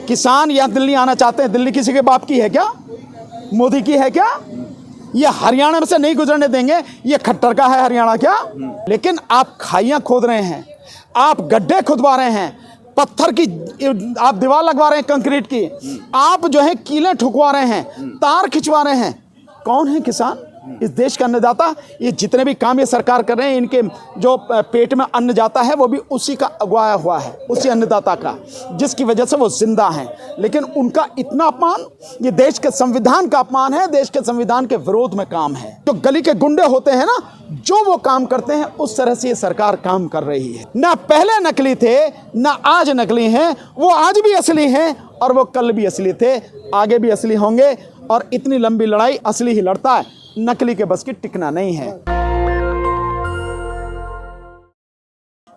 किसान यहाँ दिल्ली आना चाहते हैं। दिल्ली किसी के बाप की है क्या? मोदी की है क्या? ये हरियाणा में से नहीं गुजरने देंगे। ये खट्टर का है हरियाणा क्या? लेकिन आप खाइयां खोद रहे हैं, आप गड्ढे खुदवा रहे हैं, पत्थर की आप दीवार लगवा रहे हैं कंक्रीट की, आप जो है कीलें ठुकवा रहे हैं, तार खिंचवा रहे हैं। कौन है किसान? इस देश का अन्नदाता। ये जितने भी काम ये सरकार कर रहे हैं, इनके जो पेट में अन्न जाता है वो भी उसी का अगवाया हुआ है, उसी अन्नदाता का, जिसकी वजह से वो जिंदा हैं। लेकिन उनका इतना अपमान, ये देश के संविधान का अपमान है, देश के संविधान के विरोध में काम है। तो गली के गुंडे होते हैं ना, जो वो काम करते हैं उस तरह से ये सरकार काम कर रही है। ना पहले नकली थे, ना आज नकली हैं। वो आज भी असली हैं और वो कल भी असली थे, आगे भी असली होंगे। और इतनी लंबी लड़ाई असली ही लड़ता है, नकली के बस की टिकना नहीं है।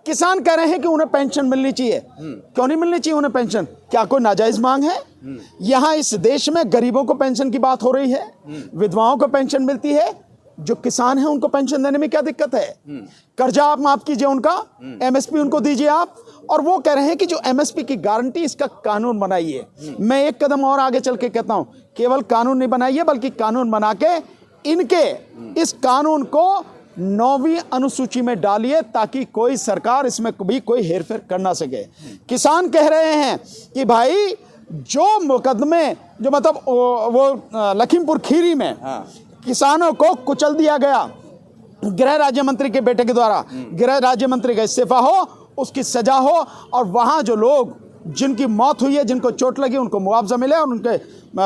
किसान कह रहे हैं कि उन्हें पेंशन मिलनी चाहिए। क्यों नहीं मिलनी चाहिए उन्हें पेंशन? क्या कोई नाजायज मांग है? यहां इस देश में गरीबों को पेंशन की बात हो रही है, विधवाओं को पेंशन मिलती है। जो किसान हैं उनको पेंशन देने में क्या दिक्कत है? कर्जा आप माफ कीजिए उनका, एमएसपी उनको दीजिए आप। और वो कह रहे हैं कि जो एमएसपी की गारंटी, इसका कानून बनाइए। मैं एक कदम और आगे चल के कहता हूं, केवल कानून नहीं बनाइए बल्कि कानून बना के इनके इस कानून को 9वीं अनुसूची में डालिए, ताकि कोई सरकार इसमें भी कोई हेरफेर कर ना सके। किसान कह रहे हैं कि भाई जो मुकदमे, जो मतलब वो लखीमपुर खीरी में किसानों को कुचल दिया गया गृह राज्य मंत्री के बेटे के द्वारा, गृह राज्य मंत्री का इस्तीफा हो, उसकी सजा हो, और वहां जो लोग जिनकी मौत हुई है, जिनको चोट लगी, उनको मुआवजा मिले और उनके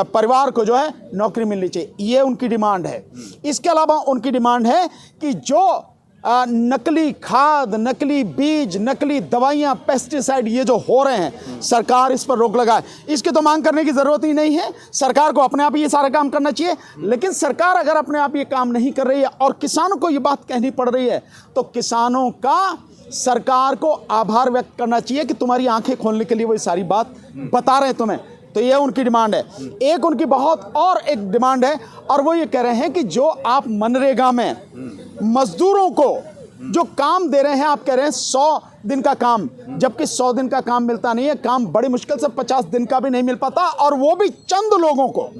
परिवार को जो है नौकरी मिलनी चाहिए। ये उनकी डिमांड है। इसके अलावा उनकी डिमांड है कि जो नकली खाद, नकली बीज, नकली दवाइयाँ, पेस्टिसाइड ये जो हो रहे हैं, सरकार इस पर रोक लगाए। इसकी तो मांग करने की ज़रूरत ही नहीं है, सरकार को अपने आप ये सारा काम करना चाहिए। लेकिन सरकार अगर अपने आप ये काम नहीं कर रही है और किसानों को ये बात कहनी पड़ रही है, तो किसानों का सरकार को आभार व्यक्त करना चाहिए कि तुम्हारी आंखें खोलने के लिए वो सारी बात बता रहे हैं तुम्हें। तो ये उनकी डिमांड है। एक उनकी बहुत और एक डिमांड है, और वो ये कह रहे हैं कि जो आप मनरेगा में मजदूरों को जो काम दे रहे हैं, आप कह रहे हैं 100 दिन का काम, जबकि 100 दिन का काम मिलता नहीं है। काम बड़ी मुश्किल से 50 दिन का भी नहीं मिल पाता, और वो भी चंद लोगों को।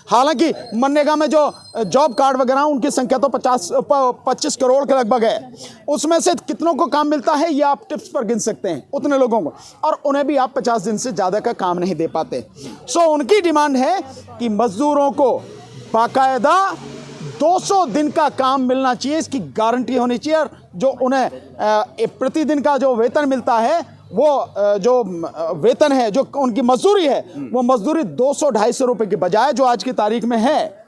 हालांकि मनरेगा में जो जॉब कार्ड वगैरह, उनकी संख्या तो 25 करोड़ के लगभग है। उसमें से कितनों को काम मिलता है ये आप टिप्स पर गिन सकते हैं, उतने लोगों को, और उन्हें भी आप 50 दिन से ज़्यादा का काम नहीं दे पाते। सो उनकी डिमांड है कि मजदूरों को बाकायदा 200 दिन का काम मिलना चाहिए, इसकी गारंटी होनी चाहिए। और जो उन्हें प्रतिदिन का जो वेतन मिलता है, वो जो वेतन है, जो उनकी मजदूरी है, वो मजदूरी 200-250 रुपए के बजाय जो आज की तारीख में है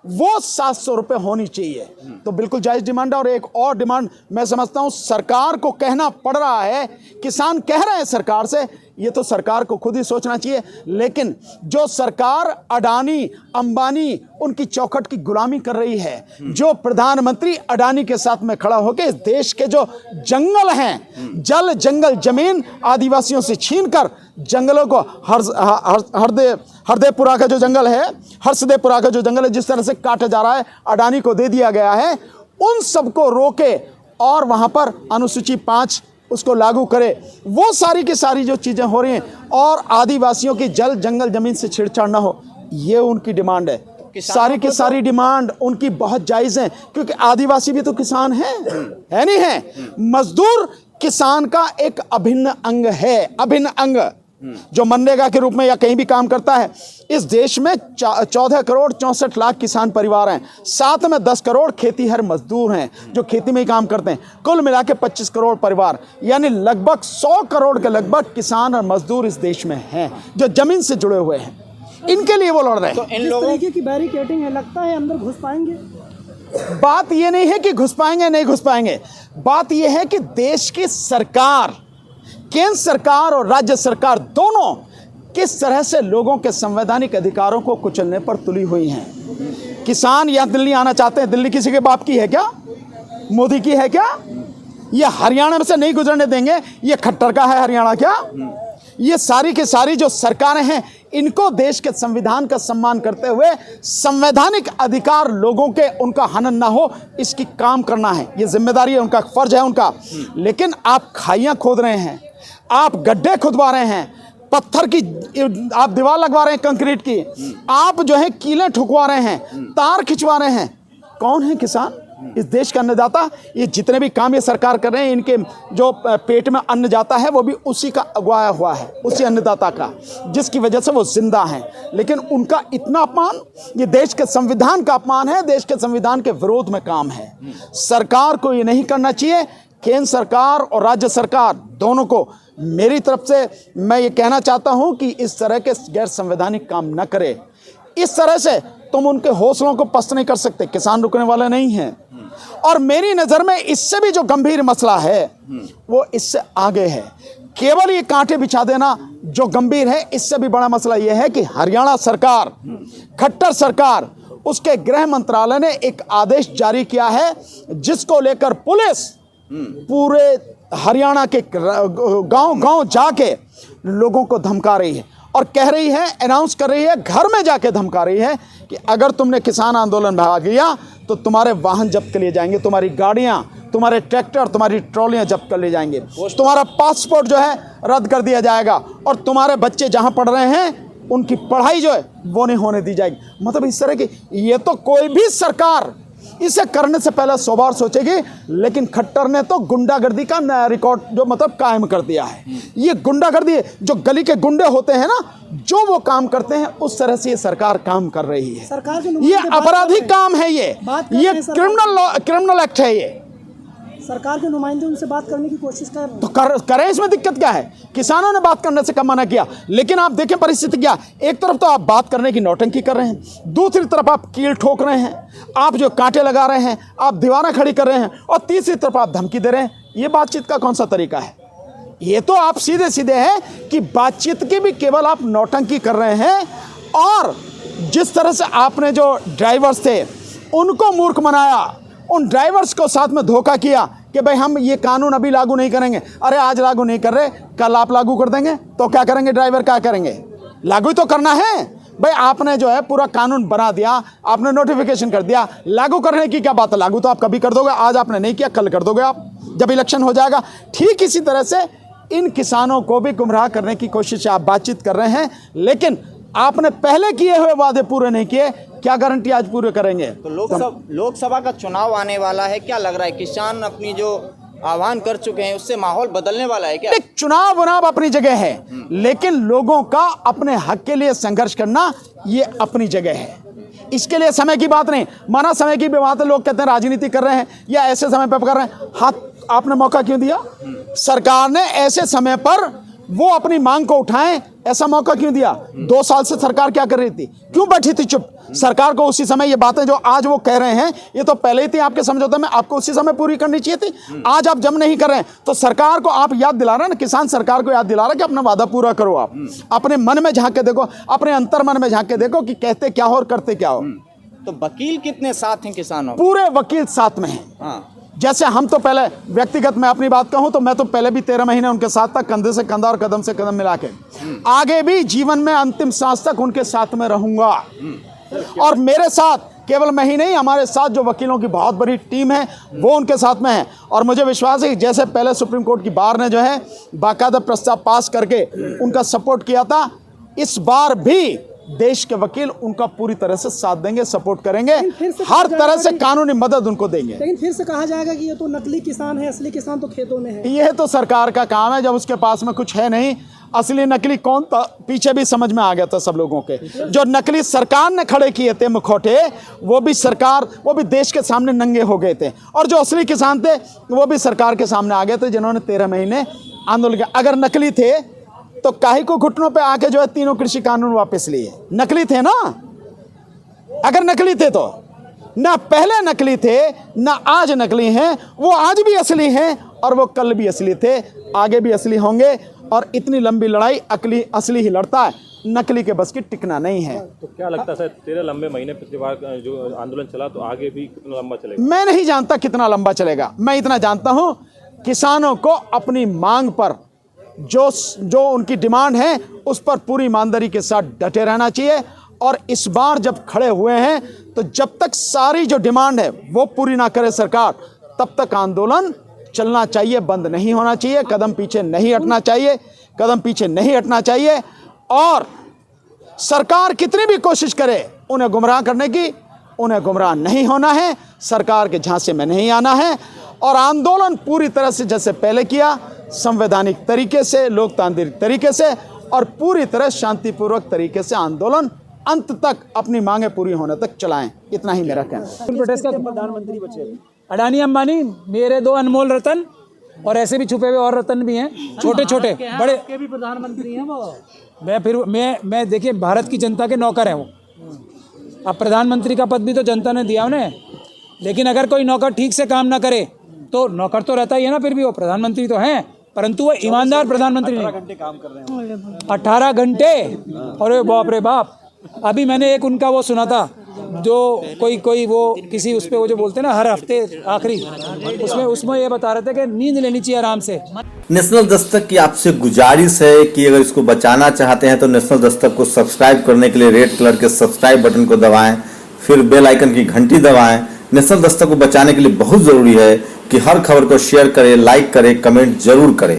वो 700 रुपये होनी चाहिए। तो बिल्कुल जायज़ डिमांड है। और एक और डिमांड मैं समझता हूँ सरकार को कहना पड़ रहा है, किसान कह रहे हैं सरकार से, ये तो सरकार को खुद ही सोचना चाहिए। लेकिन जो सरकार अडानी अंबानी उनकी चौखट की गुलामी कर रही है, जो प्रधानमंत्री अडानी के साथ में खड़ा होकर इस देश के जो जंगल हैं, जल जंगल जमीन आदिवासियों से छीनकर जंगलों को हरदेपुरा का जो जंगल है, हर्षदेपुरा का जो जंगल है, जिस तरह से काटा जा रहा है, अडानी को दे दिया गया है, उन सबको रोके और वहां पर अनुसूची 5 उसको लागू करे। वो सारी की सारी जो चीजें हो रही हैं, और आदिवासियों की जल जंगल जमीन से छेड़छाड़ ना हो, ये उनकी डिमांड है। सारी की सारी डिमांड उनकी बहुत जायज है, क्योंकि आदिवासी भी तो किसान है नहीं है? मजदूर किसान का एक अभिन्न अंग है, अभिन्न अंग, जो मनरेगा के रूप में या कहीं भी काम करता है। इस देश में 14 करोड़ 64 लाख किसान परिवार हैं, साथ में 10 करोड़ खेतीहर मजदूर हैं जो खेती में ही काम करते हैं। कुल मिला के 25 करोड़ परिवार, यानी लगभग 100 करोड़ के लगभग किसान और मजदूर इस देश में हैं, जो जमीन से जुड़े हुए हैं। इनके लिए वो लड़ रहे हैं। तो इन लोगों की बैरिकेडिंग है, लगता है अंदर घुस पाएंगे? बात ये नहीं है कि घुस पाएंगे नहीं घुस पाएंगे, बात ये है कि देश की सरकार, केंद्र सरकार और राज्य सरकार दोनों किस तरह से लोगों के संवैधानिक अधिकारों को कुचलने पर तुली हुई हैं। किसान यहाँ दिल्ली आना चाहते हैं। दिल्ली किसी के बाप की है क्या? मोदी की है क्या? ये हरियाणा में से नहीं गुजरने देंगे। ये खट्टर का है हरियाणा क्या? ये सारी की सारी जो सरकारें हैं, इनको देश के संविधान का सम्मान करते हुए संवैधानिक अधिकार लोगों के, उनका हनन ना हो, इसकी काम करना है। ये जिम्मेदारी है उनका, फर्ज है उनका। लेकिन आप खाइयां खोद रहे हैं, आप गड्ढे खुदवा रहे हैं, पत्थर की आप दीवार लगवा रहे हैं कंक्रीट की, आप जो है कीलें ठुकवा रहे हैं, तार खिंचवा रहे हैं। कौन है किसान? इस देश का अन्नदाता। ये जितने भी काम ये सरकार कर रहे हैं, इनके जो पेट में अन्न जाता है वो भी उसी का अगवाया हुआ है, उसी अन्नदाता का, जिसकी वजह से वो जिंदा हैं। लेकिन उनका इतना अपमान, ये देश के संविधान का अपमान है, देश के संविधान के विरोध में काम है। सरकार को ये नहीं करना चाहिए। केंद्र सरकार और राज्य सरकार दोनों को मेरी तरफ से मैं ये कहना चाहता हूं कि इस तरह के गैर संवैधानिक काम न करे। इस तरह से तुम उनके हौसलों को पस्त नहीं कर सकते। किसान रुकने वाले नहीं हैं। और मेरी नज़र में इससे भी जो गंभीर मसला है वो इससे आगे है। केवल ये कांटे बिछा देना जो गंभीर है, इससे भी बड़ा मसला ये है कि हरियाणा सरकार, खट्टर सरकार, उसके गृह मंत्रालय ने एक आदेश जारी किया है जिसको लेकर पुलिस पूरे हरियाणा के गांव-गांव जाके लोगों को धमका रही है और कह रही है, अनाउंस कर रही है, घर में जाके धमका रही है कि अगर तुमने किसान आंदोलन भाग लिया तो तुम्हारे वाहन जब्त कर लिए जाएंगे, तुम्हारी गाड़ियां, तुम्हारे ट्रैक्टर, तुम्हारी ट्रॉलियां जब्त कर लिए जाएंगे, तुम्हारा पासपोर्ट जो है रद्द कर दिया जाएगा और तुम्हारे बच्चे जहां पढ़ रहे हैं उनकी पढ़ाई जो है वो नहीं होने दी जाएगी। मतलब इस तरह की, ये तो कोई भी सरकार इसे करने से पहले 100 बार सोचेगी। लेकिन खट्टर ने तो गुंडागर्दी का नया रिकॉर्ड जो मतलब कायम कर दिया है। ये गुंडागर्दी, जो गली के गुंडे होते हैं ना, जो वो काम करते हैं उस तरह से ये सरकार काम कर रही है। सरकार के ये आपराधिक काम है, ये क्रिमिनल एक्ट है। ये सरकार के नुमाइंदे उनसे बात करने की कोशिश कर रहे हैं। तो करें, इसमें दिक्कत क्या है? किसानों ने बात करने से कब मना किया? लेकिन आप देखें परिस्थिति क्या, एक तरफ तो आप बात करने की नौटंकी कर रहे हैं, दूसरी तरफ आप कील ठोक रहे हैं, आप जो कांटे लगा रहे हैं, आप दीवारें खड़ी कर रहे हैं, और तीसरी तरफ आप धमकी दे रहे हैं। ये बातचीत का कौन सा तरीका है? ये तो आप सीधे सीधे हैं कि बातचीत की भी केवल आप नौटंकी कर रहे हैं। और जिस तरह से आपने जो ड्राइवर्स थे उनको मूर्ख बनाया, उन ड्राइवर्स को साथ में धोखा किया कि भाई हम ये कानून अभी लागू नहीं करेंगे। अरे आज लागू नहीं कर रहे, कल आप लागू कर देंगे तो क्या करेंगे? ड्राइवर क्या करेंगे? लागू तो करना है भाई। आपने जो है पूरा कानून बना दिया, आपने नोटिफिकेशन कर दिया, लागू करने की क्या बात है? लागू तो आप कभी कर दोगे। आज आपने नहीं किया, कल कर दोगे आप जब इलेक्शन हो जाएगा। ठीक इसी तरह से इन किसानों को भी गुमराह करने की कोशिश आप बातचीत कर रहे हैं, लेकिन आपने पहले किए हुए वादे पूरे नहीं किए। क्या गारंटी आज पूरे करेंगे? तो लोकसभा का चुनाव आने वाला है, क्या लग रहा है किसान अपनी जो आह्वान कर चुके हैं उससे माहौल बदलने वाला है क्या? चुनाव बनाव अपनी जगह है, लेकिन लोगों का अपने हक के लिए संघर्ष करना ये अपनी जगह है। इसके लिए समय की बात नहीं। माना समय की बात है, लोग कहते हैं राजनीति कर रहे हैं या ऐसे समय पर कर रहे हैं। हाथ आपने मौका क्यों दिया? सरकार ने ऐसे समय पर वो अपनी मांग को उठाएं, ऐसा मौका क्यों दिया? 2 साल से सरकार क्या कर रही थी? क्यों बैठी थी चुप? सरकार को उसी समय ये बातें जो आज वो कह रहे हैं, ये तो पहले ही थी आपके समझौते में, आपको उसी समय पूरी करनी चाहिए थी। आज आप जब नहीं कर रहे हैं तो सरकार को आप याद दिला रहे हैं ना, किसान सरकार को याद दिला रहा है कि अपना वादा पूरा करो। आप अपने मन में झांक के देखो, अपने अंतर मन में झांक के देखो कि कहते क्या हो और करते क्या हो। तो वकील कितने साथ हैं किसानों? पूरे वकील साथ में हैं। हाँ। जैसे हम तो पहले व्यक्तिगत मैं अपनी बात कहूं तो मैं तो पहले भी 13 महीने उनके साथ था, कंधे से कंधा और कदम से कदम मिला के। आगे भी जीवन में अंतिम सांस तक उनके साथ में रहूंगा। और मेरे साथ केवल मैं ही नहीं, हमारे साथ जो वकीलों की बहुत बड़ी टीम है वो उनके साथ में है। और मुझे विश्वास है कि जैसे पहले सुप्रीम कोर्ट की बार ने जो है बाकायदा प्रस्ताव पास करके उनका सपोर्ट किया था, इस बार भी देश के वकील उनका पूरी तरह से साथ देंगे, सपोर्ट करेंगे, हर तरह से कानूनी मदद उनको देंगे। लेकिन फिर से कहा जाएगा कि ये तो नकली किसान है, असली किसान तो खेतों में है। यह तो सरकार का काम है, जब उसके पास में कुछ है नहीं। असली नकली कौन था पीछे भी समझ में आ गया था सब लोगों के। जो नकली सरकार ने खड़े किए थे मुखौटे, वो भी देश के सामने नंगे हो गए थे। और जो असली किसान थे वो भी सरकार के सामने आ गए थे, जिन्होंने 13 महीने आंदोलन किया। अगर नकली थे तो काहे को घुटनों पे आके जो है 3 कृषि कानून वापस लिए? नकली थे ना। अगर नकली थे तो ना पहले नकली थे ना आज नकली हैं। वो आज भी असली हैं और वो कल भी असली थे, आगे भी असली होंगे। और इतनी लंबी लड़ाई असली ही लड़ता है, नकली के बस की टिकना नहीं है। तो क्या लगता है सर, 13 लंबे महीने पिछली बार जो आंदोलन चला, तो आगे भी कितना लंबा चलेगा? मैं नहीं जानता कितना लंबा चलेगा। मैं इतना जानता हूं, किसानों को अपनी मांग पर जो उनकी डिमांड है उस पर पूरी ईमानदारी के साथ डटे रहना चाहिए। और इस बार जब खड़े हुए हैं तो जब तक सारी जो डिमांड है वो पूरी ना करे सरकार, तब तक आंदोलन चलना चाहिए, बंद नहीं होना चाहिए, कदम पीछे नहीं हटना चाहिए। कदम पीछे नहीं हटना चाहिए। और सरकार कितनी भी कोशिश करे उन्हें गुमराह करने की, उन्हें गुमराह नहीं होना है, सरकार के झांसे में नहीं आना है। और आंदोलन पूरी तरह से जैसे पहले किया, संवैधानिक तरीके से, लोकतांत्रिक तरीके से और पूरी तरह शांतिपूर्वक तरीके से आंदोलन अंत तक अपनी मांगे पूरी होने तक चलाएं। इतना ही मेरा कहना है। प्रोटेस्ट का प्रधानमंत्री बचे अडानी अंबानी मेरे दो अनमोल रतन, और ऐसे भी छुपे हुए और रतन भी हैं, छोटे छोटे बड़े के भी प्रधानमंत्री हैं वो। मैं देखिए भारत की जनता के नौकर हैं वो। अब प्रधानमंत्री का पद भी तो जनता ने दिया उन्हें, लेकिन अगर कोई नौकर ठीक से काम ना करे तो नौकर तो रहता ही है ना, फिर भी वो प्रधानमंत्री तो हैं, परंतु वो ईमानदार प्रधानमंत्री नहीं। 18 घंटे काम कर रहे हैं 18 घंटे, अरे बाप रे बाप। अभी मैंने एक उनका वो सुना था, जो कोई वो किसी उस पे वो जो बोलते हैं ना हर हफ्ते आखिरी, उसमें ये बता रहे थे कि नींद लेनी चाहिए आराम से। नेशनल दस्तक की आपसे गुजारिश है कि अगर इसको बचाना चाहते हैं तो नेशनल दस्तक को सब्सक्राइब करने के लिए रेड कलर के सब्सक्राइब बटन को दबाएं, फिर बेल आइकन की घंटी दबाएं। नेशनल दस्तक को बचाने के लिए बहुत जरूरी है कि हर खबर को शेयर करें, लाइक करें, कमेंट जरूर करें।